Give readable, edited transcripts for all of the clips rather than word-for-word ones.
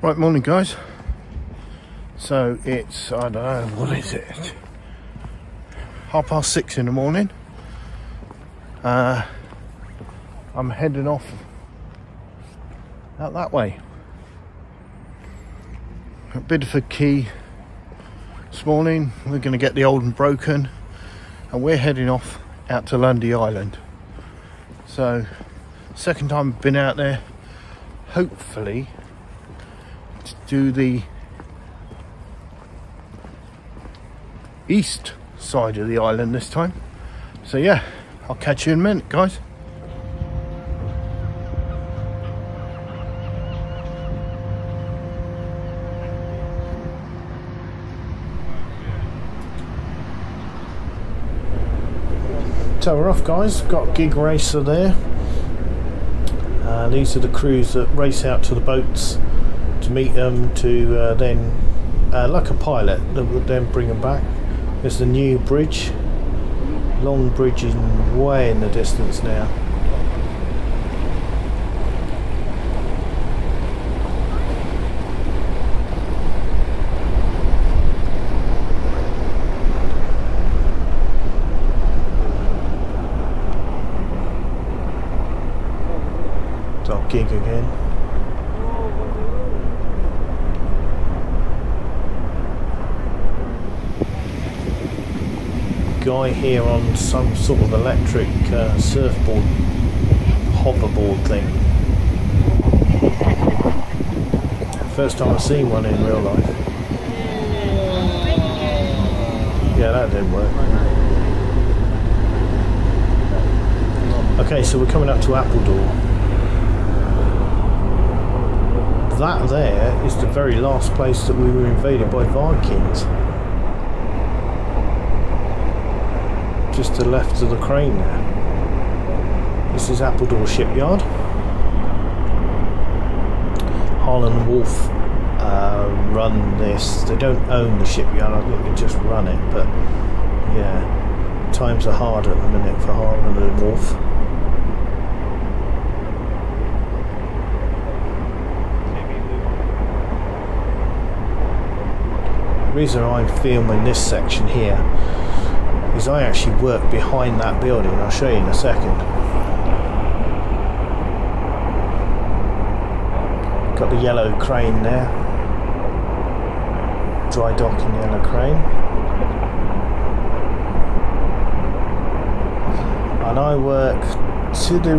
Right, morning guys. So it's, I don't know, what is it? 6:30 in the morning. I'm heading off out that way. A bit of a key this morning. We're going to get the old and broken, and we're heading off out to Lundy Island. So, second time I've been out there. Hopefully to do the east side of the island this time. So yeah, I'll catch you in a minute, guys. So we're off, guys. Got a gig racer there. These are the crews that race out to the boats to meet them, to then like a pilot that would then bring them back. There's the new bridge. Long bridge is way in the distance now. It's our gig again. Guy here on some sort of electric surfboard, hoverboard thing. First time I've seen one in real life. Yeah, that didn't work. Okay, so we're coming up to Appledore. That there is the very last place that we were invaded by Vikings. Just to the left of the crane there. This is Appledore shipyard. Harland Wolff run this. They don't own the shipyard, I think they just run it, but yeah, times are hard at the minute for Harland and Wolff. The reason I'm filming this section here is I actually work behind that building. I'll show you in a second. Got the yellow crane there, dry docking yellow crane, and I work to the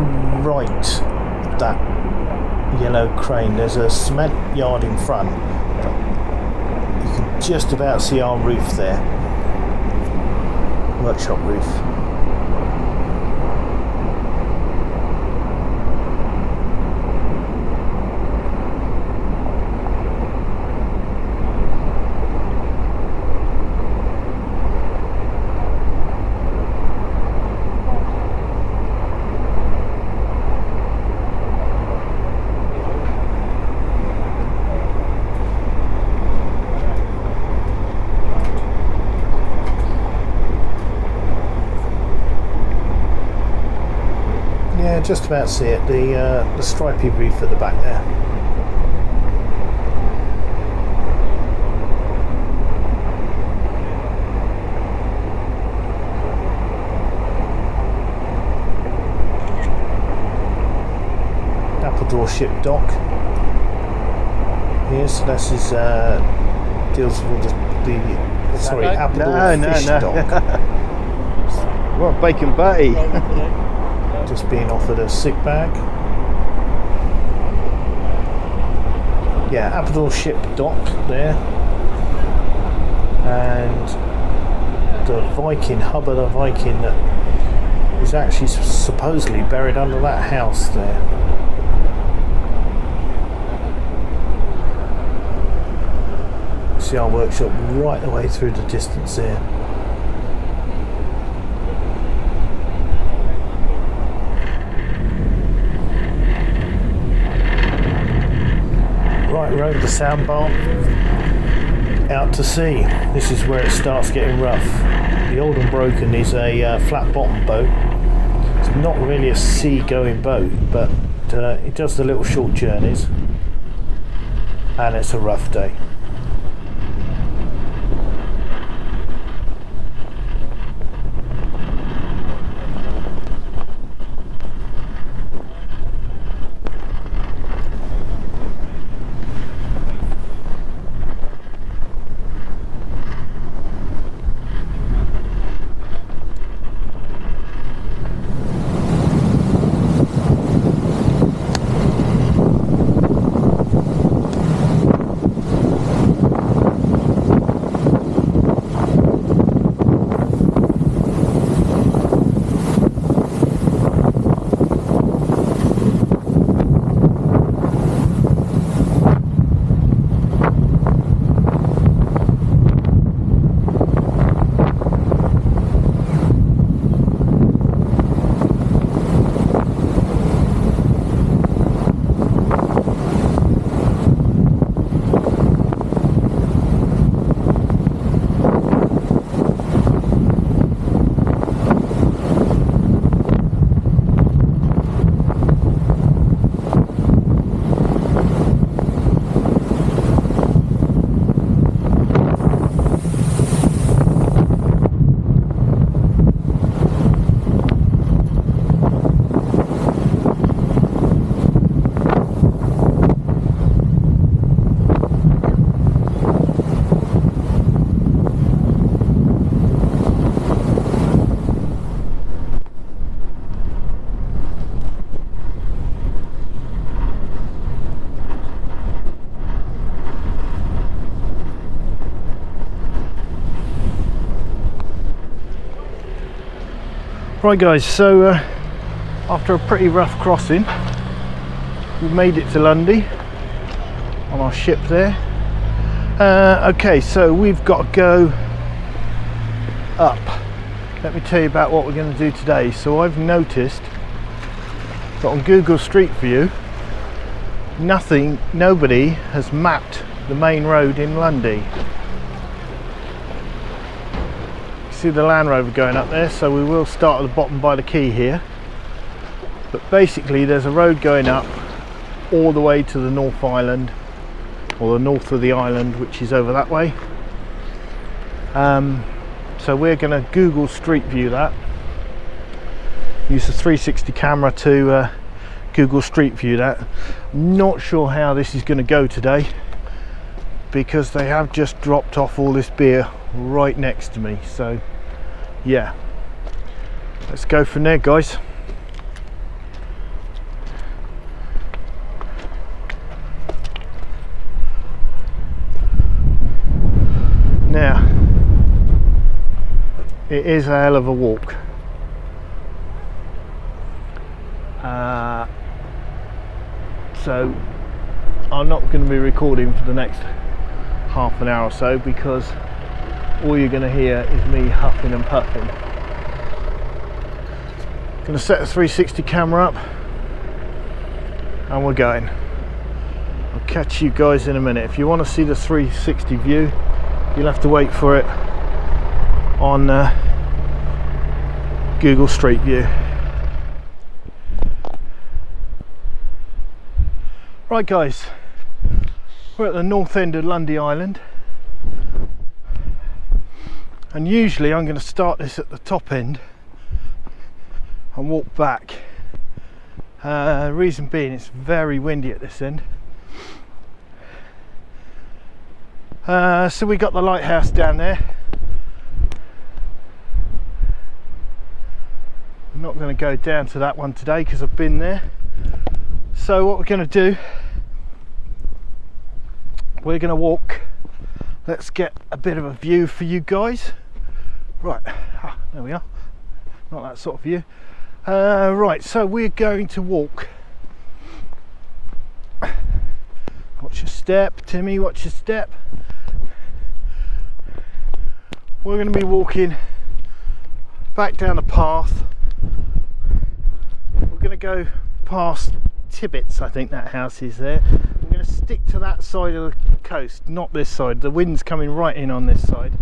right of that yellow crane. There's a cement yard in front. You can just about see our roof there. Workshop roof. Just about see it, the stripy roof at the back there. Appledore ship dock here, so this is deals with the sorry, Appledore fish dock. What bacon batty. Just being offered a sick bag. Yeah, Appledore ship dock there, and the Viking, hub of the Viking that is actually supposedly buried under that house there. See our workshop right the way through the distance there. Right road the sandbar out to sea. This is where it starts getting rough. The Old and Broken is a flat bottom boat. It's not really a sea going boat, but it does the little short journeys. and it's a rough day. Right guys, so after a pretty rough crossing, we've made it to Lundy on our ship there. Okay, so we've got to go up. Let me tell you about what we're going to do today. So I've noticed that on Google Street View, nobody has mapped the main road in Lundy. See the Land Rover going up there, so we will start at the bottom by the quay here, but basically there's a road going up all the way to the North Island, or the north of the island, which is over that way. So we're going to Google Street View that, use the 360 camera to Google Street View that. I'm not sure how this is going to go today, because they have just dropped off all this beer right next to me. So yeah, let's go from there guys. Now it is a hell of a walk. So I'm not going to be recording for the next half an hour or so, because all you're going to hear is me huffing and puffing. Going to set the 360 camera up and we're going. I'll catch you guys in a minute. If you want to see the 360 view, you'll have to wait for it on Google Street View. Right guys, we're at the north end of Lundy Island, and usually I'm going to start this at the top end and walk back. Reason being, it's very windy at this end. So we got the lighthouse down there. I'm not going to go down to that one today because I've been there. So what we're going to do, we're going to walk. Let's get a bit of a view for you guys. Right, there we are. Not that sort of view. Right, so we're going to walk. Watch your step, Timmy, watch your step. We're going to be walking back down the path. We're going to go past Tibbetts, I think that house is there. I'm going to stick to that side of the coast, not this side. The wind's coming right in on this side.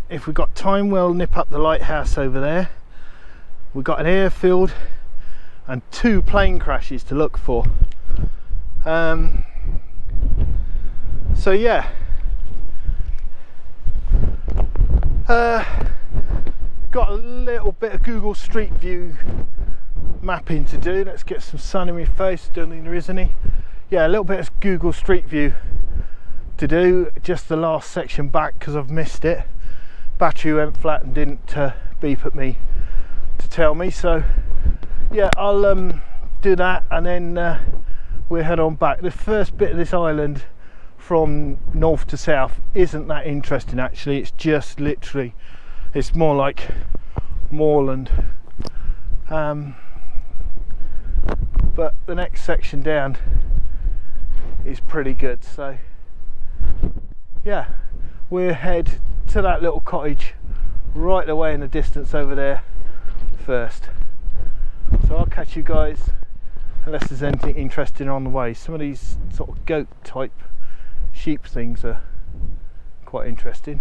If we've got time, we'll nip up the lighthouse over there. We've got an airfield and 2 plane crashes to look for. So yeah, got a little bit of Google Street View mapping to do. Let's get some sun in my face. Don't think there is any. Yeah, a little bit of Google Street View to do, just the last section back because I've missed it. Battery went flat and didn't beep at me to tell me. So yeah, I'll do that and then we'll head on back. The first bit of this island from north to south isn't that interesting actually. It's just literally, it's more like moorland, but the next section down is pretty good. So yeah, we'll head to that little cottage right away in the distance over there first. So I'll catch you guys unless there's anything interesting on the way. Some of these sort of goat type sheep things are quite interesting.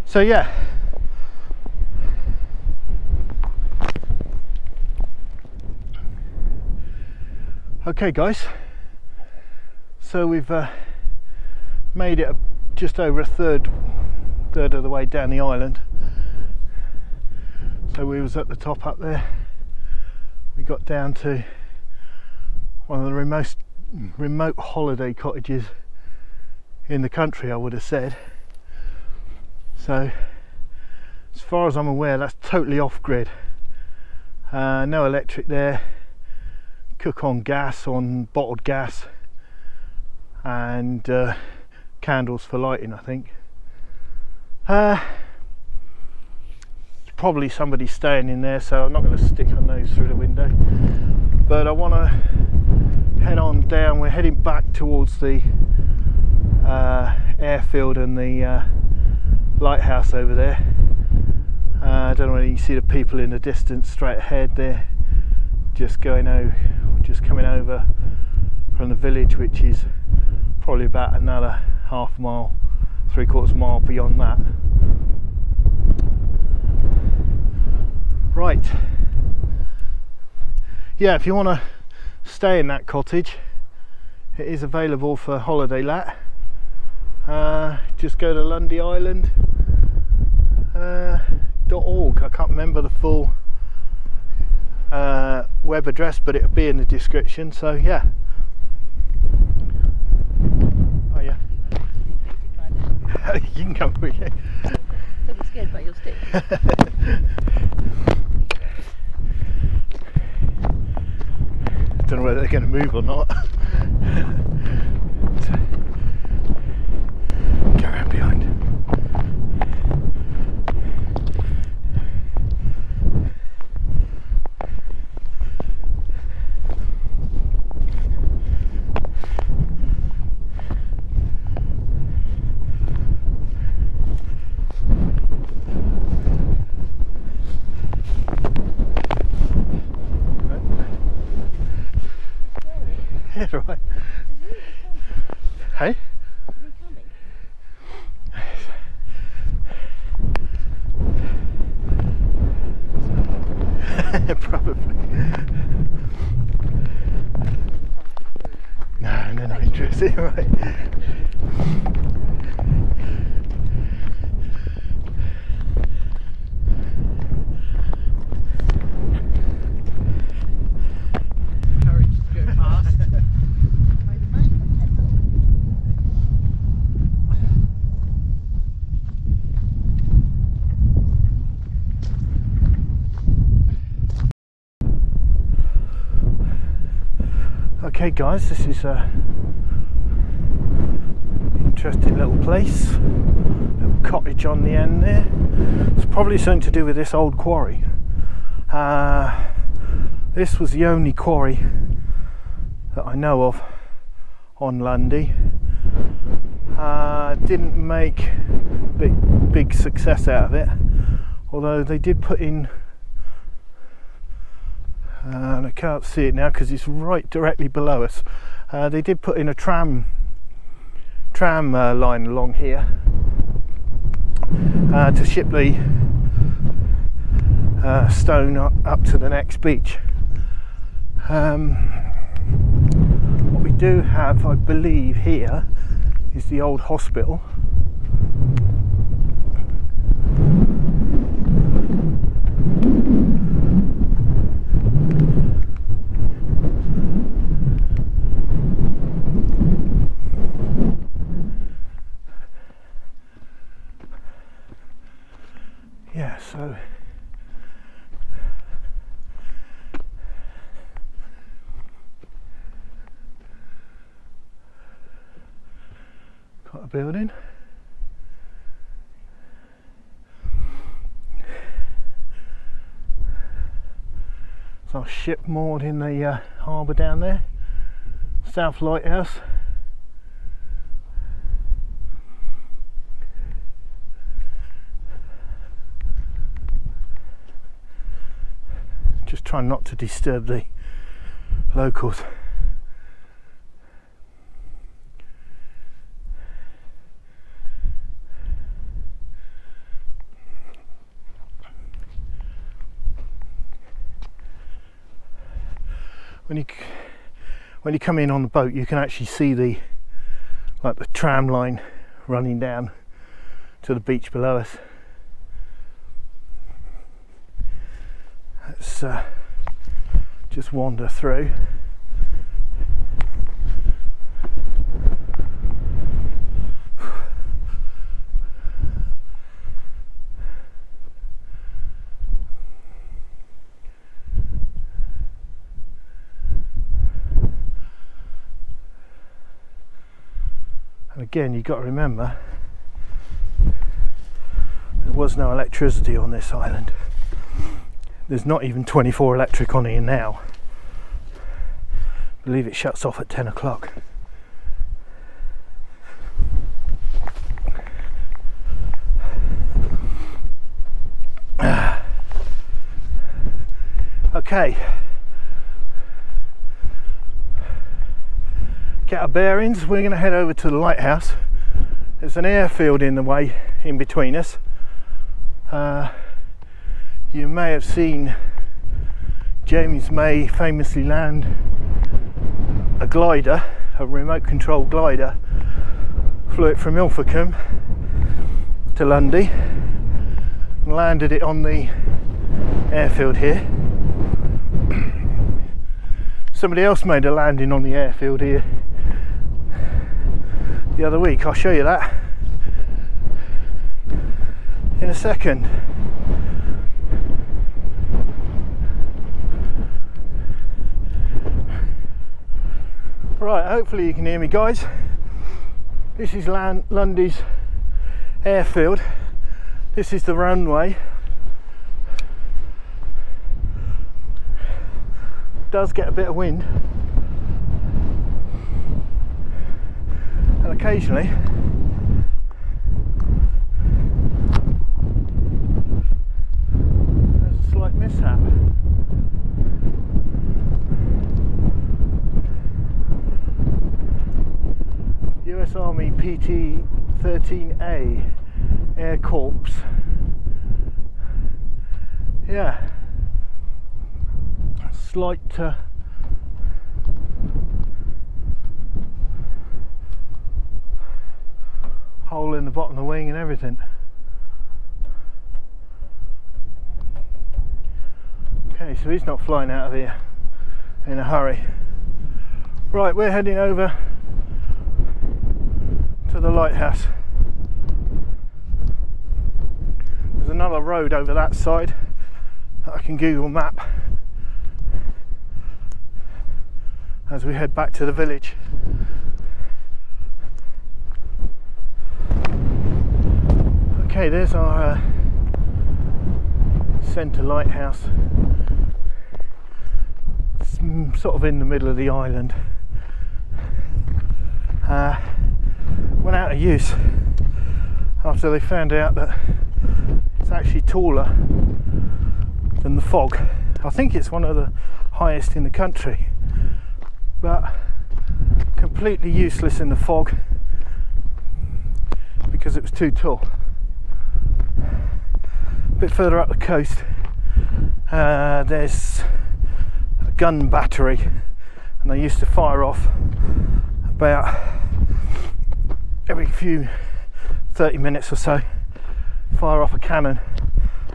So yeah, okay guys, so we've made it just over a third of the way down the island. So we was at the top up there, we got down to one of the remote holiday cottages in the country, I would have said. So as far as I'm aware, that's totally off grid, no electric there, cook on gas, on bottled gas, and candles for lighting, I think. Probably somebody staying in there, so I'm not going to stick a nose through the window, but I want to head on down. We're heading back towards the airfield and the lighthouse over there. I don't know whether you can see the people in the distance straight ahead there, just coming over from the village, which is probably about another half mile, 3/4 mile beyond that. Right, yeah, if you want to stay in that cottage, it is available for holiday let. Just go to Lundy Island .org. I can't remember the full web address, but it'll be in the description. So yeah. Oh yeah. You can come with you. Don't be scared about your stick. Don't know whether they're going to move or not. Go around behind. Yeah, right. Hey? Probably. No, they're not interested, right? Okay guys, this is a interesting little place, little cottage on the end there. It's probably something to do with this old quarry. This was the only quarry that I know of on Lundy. Didn't make big success out of it, although they did put in, and I can't see it now because it's right directly below us. They did put in a tram line along here to ship the stone up to the next beach. What we do have, I believe, here is the old hospital. Yeah, so got a building. It's our ship moored in the harbour down there, South Lighthouse. Just trying not to disturb the locals. When you come in on the boat, you can actually see the tram line running down to the beach below us. Let's just wander through. And again, you've got to remember, there was no electricity on this island. There's not even 24 electric on here now. I believe it shuts off at 10 o'clock. Okay. Get our bearings. We're going to head over to the lighthouse. There's an airfield in the way in between us. You may have seen James May famously land a glider, a remote control glider, flew it from Ilfracombe to Lundy and landed it on the airfield here. Somebody else made a landing on the airfield here the other week. I'll show you that in a second. Right, hopefully you can hear me, guys. This is Lundy's airfield. This is the runway. Does get a bit of wind, and occasionally there's a slight mishap. US Army PT-13A Air Corps. Yeah. Slight hole in the bottom of the wing and everything. Okay, so he's not flying out of here in a hurry. Right, we're heading over to the lighthouse. There's another road over that side that I can Google map as we head back to the village. Okay, there's our centre lighthouse. It's sort of in the middle of the island. Went out of use after they found out that it's actually taller than the fog. I think it's one of the highest in the country, but completely useless in the fog because it was too tall. A bit further up the coast there's a gun battery, and they used to fire off about every few 30 minutes or so, fire off a cannon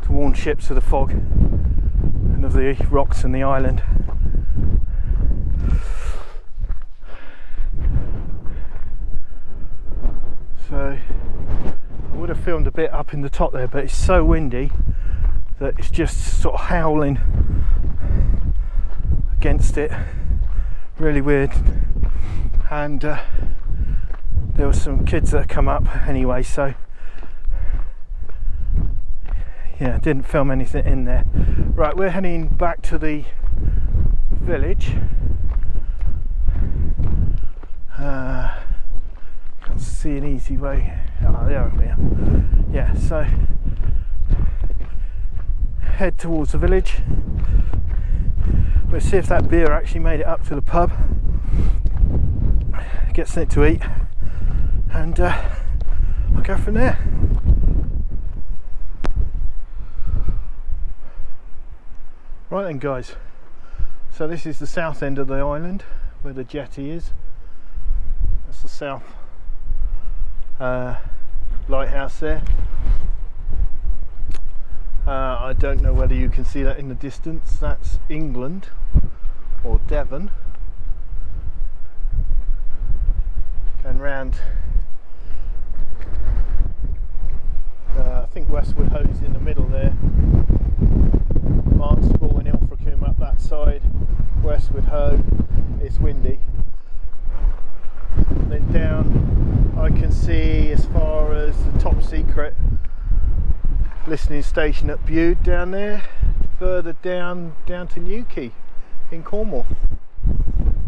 to warn ships of the fog and of the rocks and the island. So I would have filmed a bit up in the top there, but it's so windy that it's just sort of howling against it, really weird. And there were some kids that had come up anyway, so yeah, didn't film anything in there. Right, we're heading back to the village. Can't see an easy way. Oh, there we are. Yeah, so head towards the village. We'll see if that beer actually made it up to the pub, get something to eat, and I'll go from there. Right then guys, so this is the south end of the island where the jetty is. That's the south lighthouse there. I don't know whether you can see that in the distance. That's England or Devon. Going round, I think Westwood Ho's in the middle there. Barnstable and Ilfracombe up that side. Westwood Ho. It's windy. Then down I can see as far as the top secret listening station at Bude down there, further down to Newquay in Cornwall.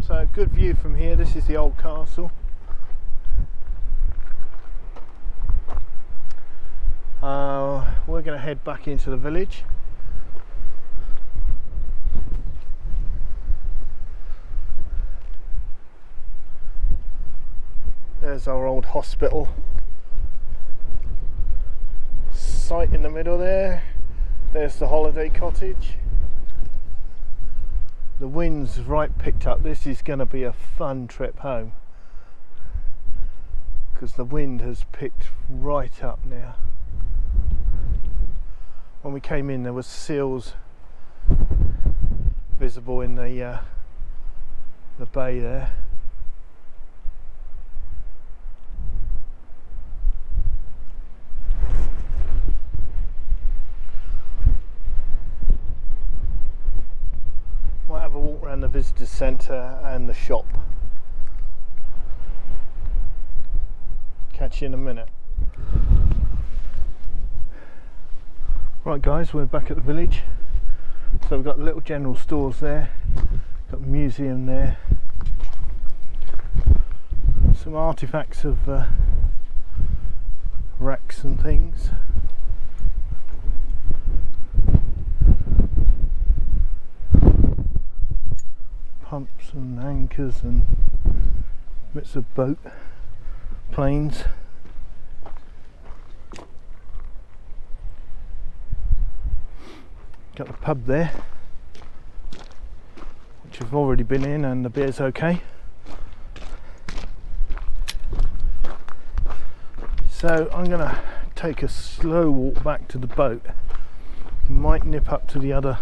So good view from here. This is the old castle. We're going to head back into the village. There's our old hospital site in the middle there. There's the holiday cottage. The wind's right picked up. This is going to be a fun trip home because the wind has picked right up now. When we came in, there was seals visible in the bay there. Might have a walk around the visitor centre and the shop. Catch you in a minute. Right guys, we're back at the village. So we've got little general stores there, got the museum there, some artifacts of wrecks and things. Pumps and anchors and bits of boat, planes. Got the pub there, which I've already been in, and the beer's okay. So I'm going to take a slow walk back to the boat. Might nip up to the other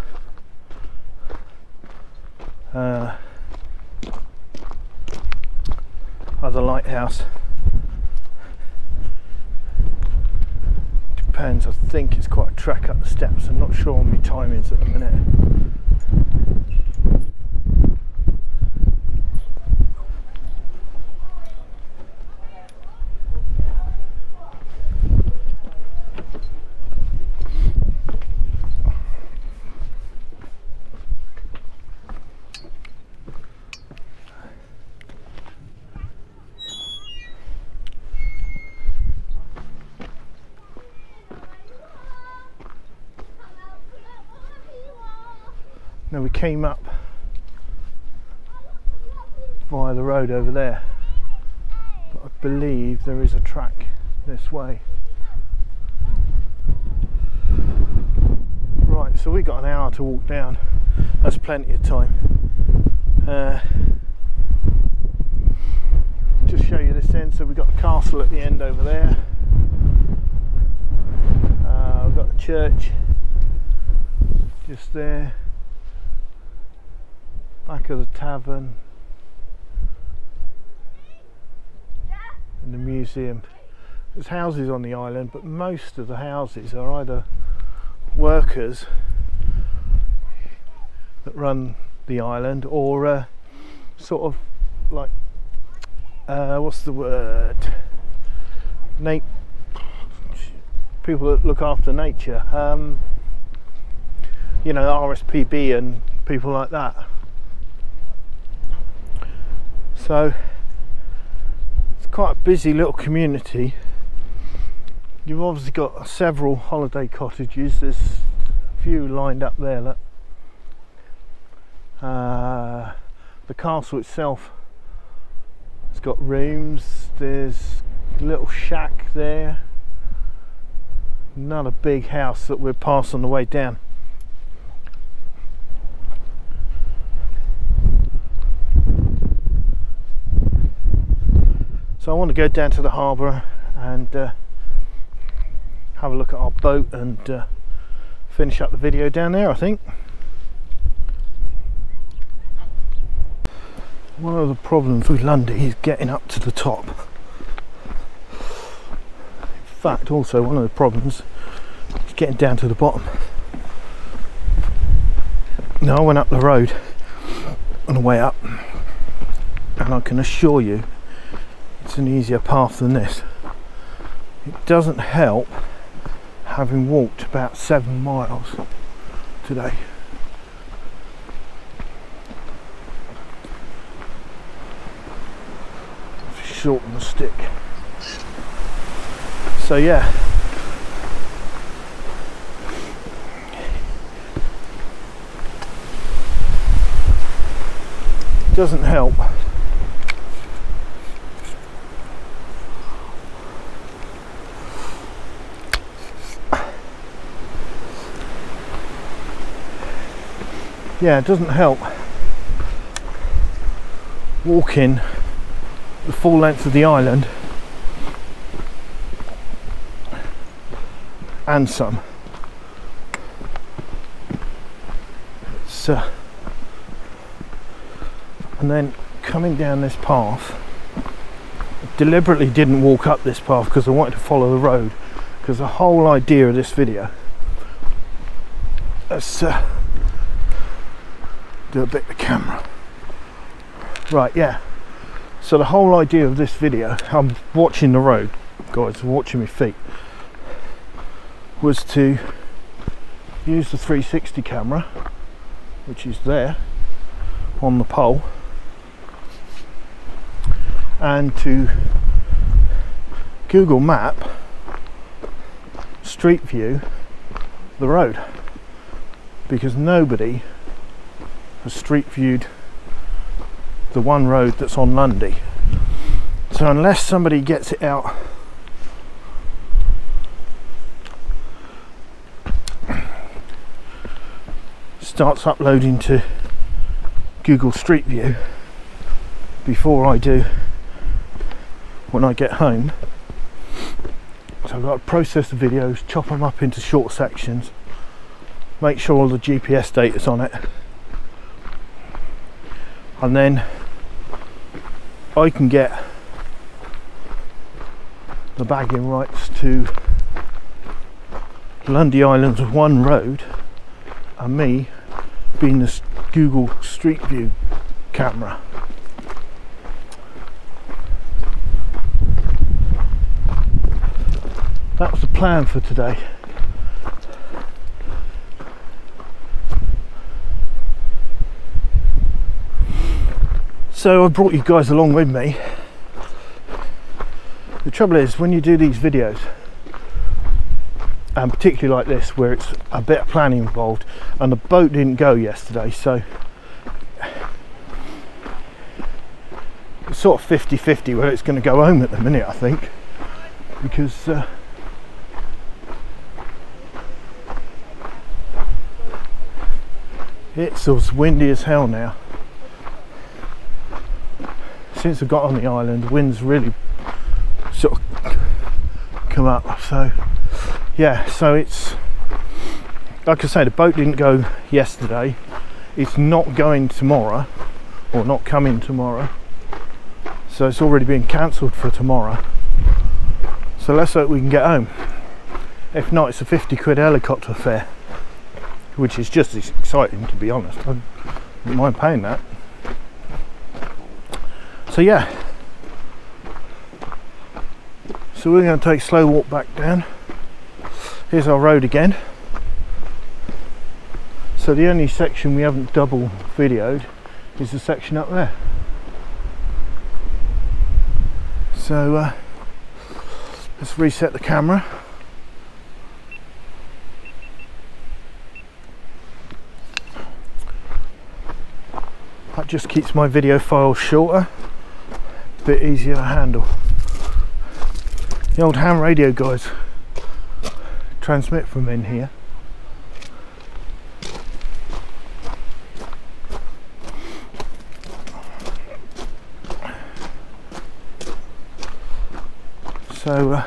lighthouse. Depends, I think it's quite a trek up the steps. I'm not sure on my timings at the minute. Now we came up via the road over there, but I believe there is a track this way. Right, so we got an hour to walk down. That's plenty of time. castle at the end over there. We've got the church just there, back of the tavern, and the museum. There's houses on the island, but most of the houses are either workers that run the island, or sort of like what's the word? People that look after nature. You know, RSPB and people like that. So it's quite a busy little community. You've obviously got several holiday cottages. There's a few lined up there. Look. The castle itself has got rooms. There's a little shack there. Another big house that we'll pass on the way down. So I want to go down to the harbour and have a look at our boat and finish up the video down there, I think. One of the problems with Lundy is getting up to the top. In fact, also one of the problems is getting down to the bottom. Now I went up the road on the way up, and I can assure you it's an easier path than this. It doesn't help having walked about 7 miles today. Shorten the stick. So yeah, doesn't help. Yeah, it doesn't help walking the full length of the island and some. So, and then coming down this path, I deliberately didn't walk up this path because I wanted to follow the road, because the whole idea of this video is do a bit of the camera. Right, yeah. So the whole idea of this video, I'm watching the road, guys, watching my feet, was to use the 360 camera, which is there on the pole, and to Google Map Street View the road, because nobody has street viewed the one road that's on Lundy. So unless somebody gets it out starts uploading to Google Street View before I do when I get home. So I've got to process the videos, chop them up into short sections, make sure all the GPS data's on it, and then I can get the bagging rights to Lundy Island's one road, and me being the Google Street View camera. That was the plan for today. So I brought you guys along with me. The trouble is, when you do these videos, and particularly like this where it's a bit of planning involved, and the boat didn't go yesterday, so it's sort of 50-50 where it's going to go home at the minute, I think, because it's as windy as hell now. Since I got on the island, the wind's really sort of come up. So yeah, so it's like I say, the boat didn't go yesterday. It's not going tomorrow, or not coming tomorrow. So it's already been cancelled for tomorrow. So let's hope we can get home. If not, it's a 50 quid helicopter fare, which is just as exciting, to be honest. I don't mind paying that. So yeah, so we're going to take a slow walk back down. Here's our road again. So the only section we haven't double videoed is the section up there. So let's reset the camera. That just keeps my video files shorter, a bit easier to handle. The old ham radio guys transmit from in here. So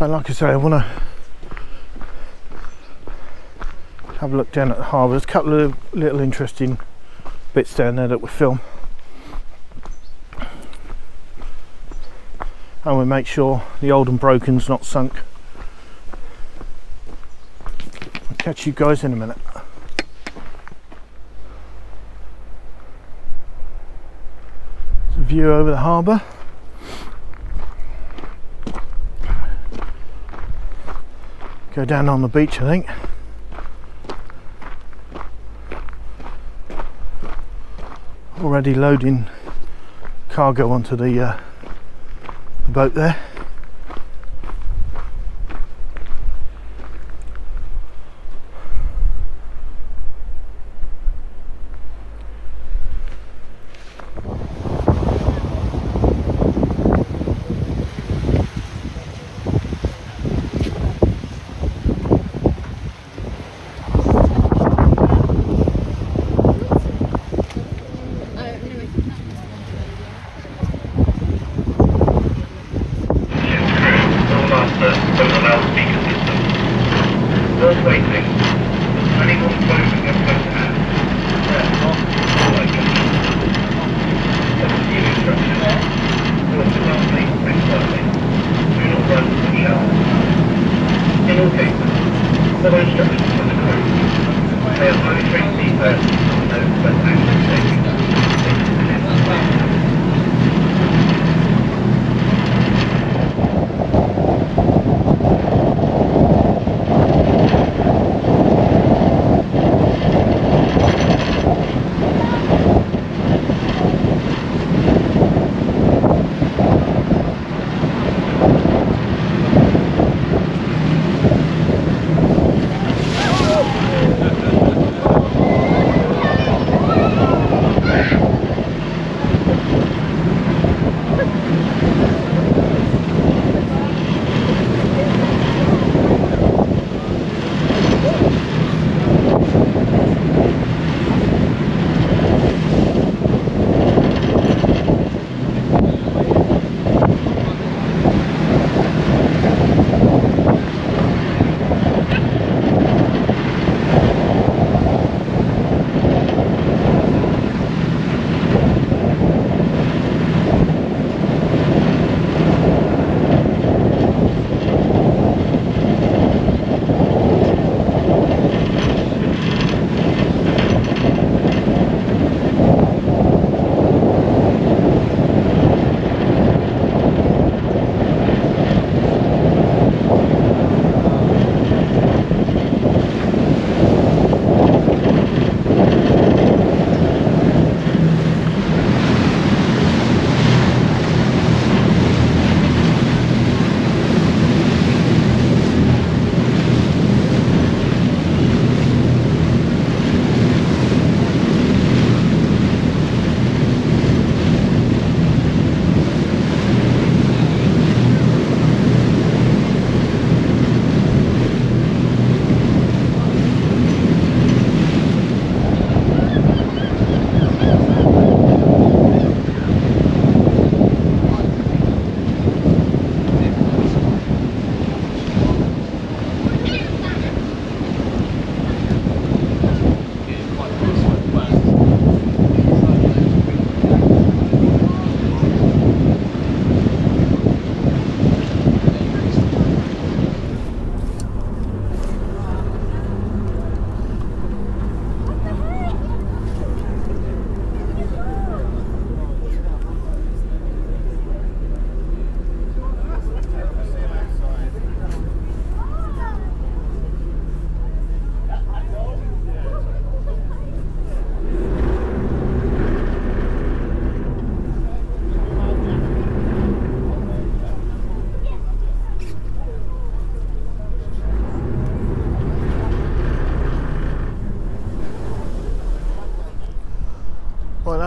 like I say, I want to have a look down at the harbour. There's a couple of little interesting bits down there that we film, and we make sure the old and broken's not sunk. I'll catch you guys in a minute. There's a view over the harbour. Go down on the beach, I think. Already loading cargo onto the boat there.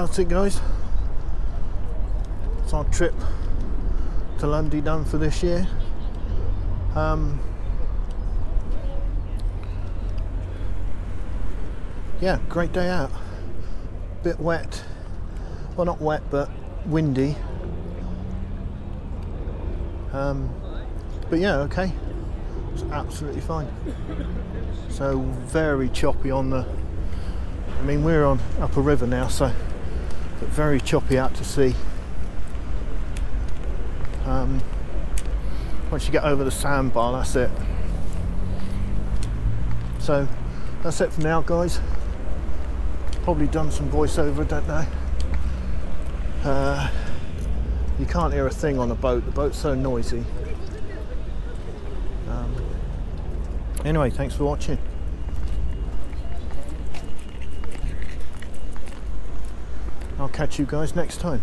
about it, guys. It's our trip to Lundy done for this year. Yeah, great day out. Bit wet. Well, not wet, but windy. But yeah, okay. It's absolutely fine. So very choppy on the. I mean, we're on up a river now, so but very choppy out to sea. Once you get over the sandbar, that's it. So that's it for now, guys. Probably done some voiceover, don't know. You can't hear a thing on a boat. The boat's so noisy. Anyway, thanks for watching. I'll catch you guys next time.